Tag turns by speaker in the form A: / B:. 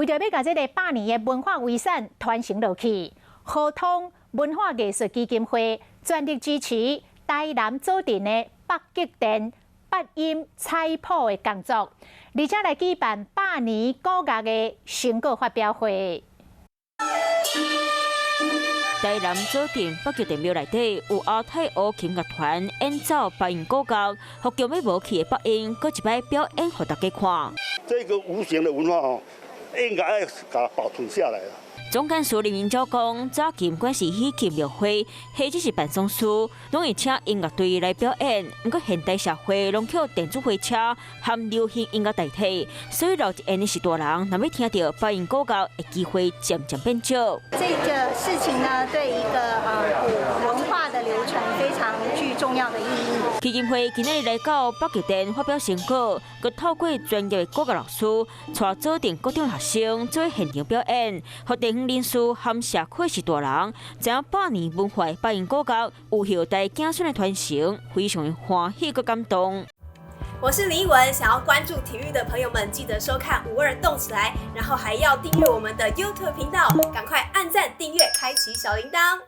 A: 为着要把这个100年的文化遗产传承落去，河通文化艺术基金会全力支持台南左镇的北极殿八音彩谱的工作，而且来举办100年古乐的成果发表会。
B: 台南左镇北极殿庙内底有阿泰乌琴乐团演奏八音古乐，福建要无去的八音，搁一摆表演给大家看。
C: 这个无形的文化应该要把它保存下来了。
B: 总干事林云昭讲，早期不管是戏剧庙会，或者是办丧事，拢会请音乐队来表演。不过现代社会拢靠电子火车和流行音乐代替，所以老一end的是大人，若要听到八音古乐的机会渐渐变少。
D: 这个事情呢，对一个古文化的流传非常具重要的意义。
B: 基金会今日来到北极殿发表成果，佮透过专业的古乐老师，带左镇各中学生做现场表演，互地方人士和社会是大人，知影100年文化八音古乐有后代子孙的传承，非常欢喜佮感动。
E: 我是李文，想要关注体育的朋友们，记得收看52动起来，然后还要订阅我们的 YouTube 频道，赶快按赞、订阅、开启小铃铛。